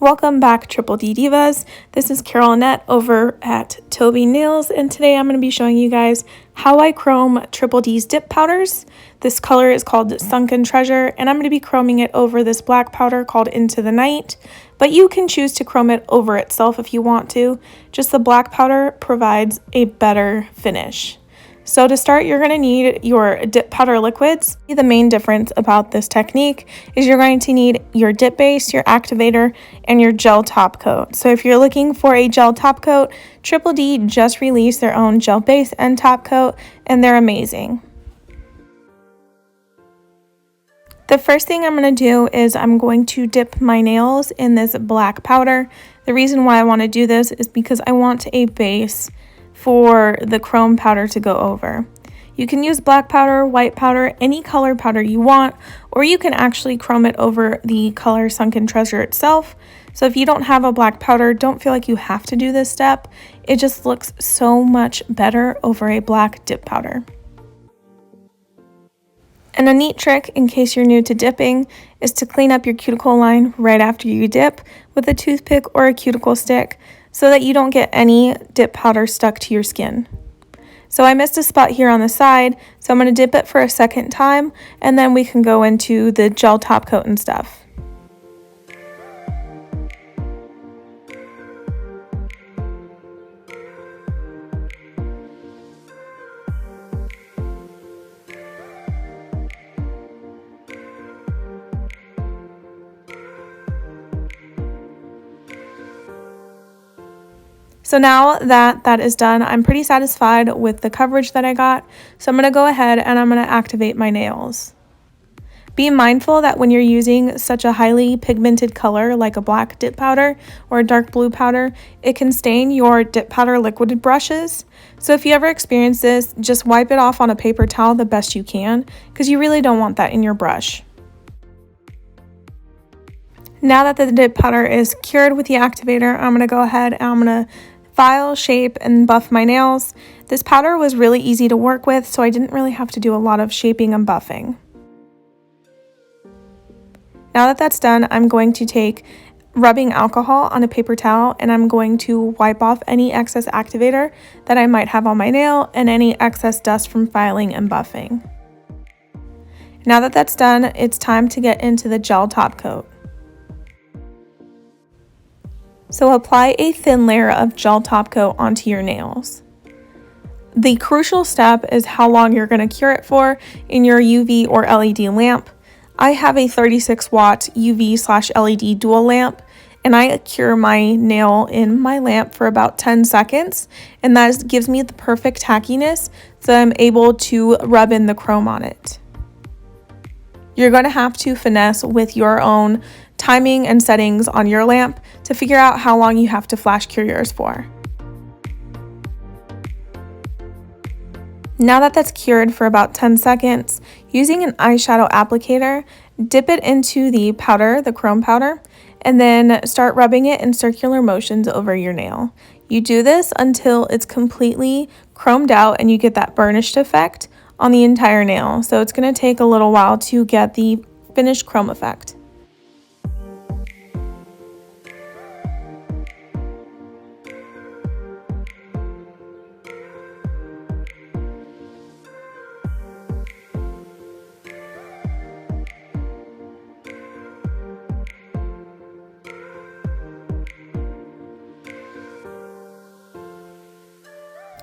Welcome back, Triple D Divas. This is Carole Annette over at Toby Nails, and today I'm going to be showing you guys how I chrome Triple D's dip powders. This color is called Sunken Treasure, and I'm going to be chroming it over this black powder called Into the Night, but you can choose to chrome it over itself if you want to. Just the black powder provides a better finish. So to start, you're going to need your dip powder liquids. The main difference about this technique is you're going to need your dip base, your activator, and your gel top coat. So if you're looking for a gel top coat, Triple D just released their own gel base and top coat, and they're amazing. The first thing I'm going to do is I'm going to dip my nails in this black powder. The reason why I want to do this is because I want a base for the chrome powder to go over. You can use black powder, white powder, any color powder you want, or you can actually chrome it over the color Sunken Treasure itself. So if you don't have a black powder, don't feel like you have to do this step. It just looks so much better over a black dip powder. And a neat trick, in case you're new to dipping, is to clean up your cuticle line right after you dip with a toothpick or a cuticle stick, so that you don't get any dip powder stuck to your skin. So I missed a spot here on the side, so I'm going to dip it for a second time, and then we can go into the gel top coat and stuff. So now that that is done, I'm pretty satisfied with the coverage that I got. So I'm going to go ahead and I'm going to activate my nails. Be mindful that when you're using such a highly pigmented color like a black dip powder or a dark blue powder, it can stain your dip powder liquid brushes. So if you ever experience this, just wipe it off on a paper towel the best you can, because you really don't want that in your brush. Now that the dip powder is cured with the activator, I'm going to go ahead and I'm going to file, shape, and buff my nails. This powder was really easy to work with, so I didn't really have to do a lot of shaping and buffing. Now that that's done, I'm going to take rubbing alcohol on a paper towel and I'm going to wipe off any excess activator that I might have on my nail and any excess dust from filing and buffing. Now that that's done, it's time to get into the gel top coat. So apply a thin layer of gel top coat onto your nails. The crucial step is how long you're going to cure it for in your UV or LED lamp. I have a 36 watt UV/LED dual lamp, and I cure my nail in my lamp for about 10 seconds, and that gives me the perfect tackiness so I'm able to rub in the chrome on it. You're going to have to finesse with your own timing and settings on your lamp to figure out how long you have to flash cure yours for. Now that that's cured for about 10 seconds, using an eyeshadow applicator, dip it into the powder, the chrome powder, and then start rubbing it in circular motions over your nail. You do this until it's completely chromed out and you get that burnished effect on the entire nail. So it's going to take a little while to get the finished chrome effect.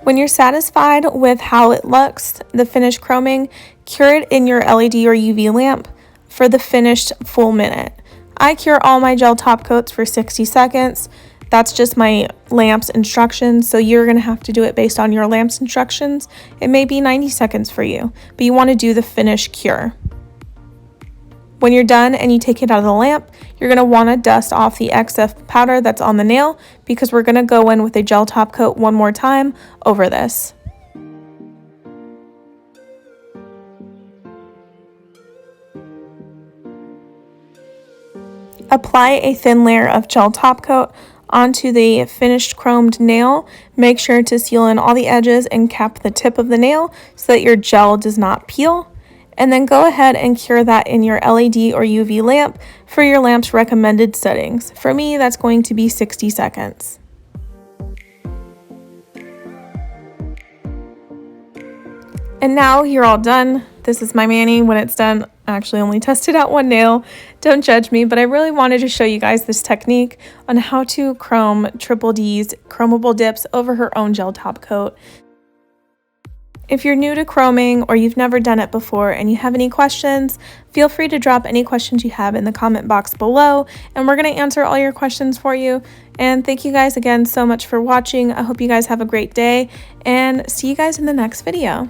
When you're satisfied with how it looks, the finished chroming, cure it in your LED or UV lamp for the finished full minute. I cure all my gel top coats for 60 seconds. That's just my lamp's instructions, so you're going to have to do it based on your lamp's instructions. It may be 90 seconds for you, but you want to do the finished cure. When you're done and you take it out of the lamp, you're going to want to dust off the excess powder that's on the nail, because we're going to go in with a gel top coat one more time over this. Apply a thin layer of gel top coat onto the finished chromed nail. Make sure to seal in all the edges and cap the tip of the nail so that your gel does not peel. and then go ahead and cure that in your LED or UV lamp for your lamp's recommended settings. For me, that's going to be 60 seconds. And now you're all done. This is my mani when it's done. I actually only tested out one nail. Don't judge me, but I really wanted to show you guys this technique on how to chrome Triple D's chromable dips over her own gel top coat. If you're new to chroming or you've never done it before and you have any questions, feel free to drop any questions you have in the comment box below, and we're going to answer all your questions for you. And thank you guys again so much for watching. I hope you guys have a great day, and see you guys in the next video.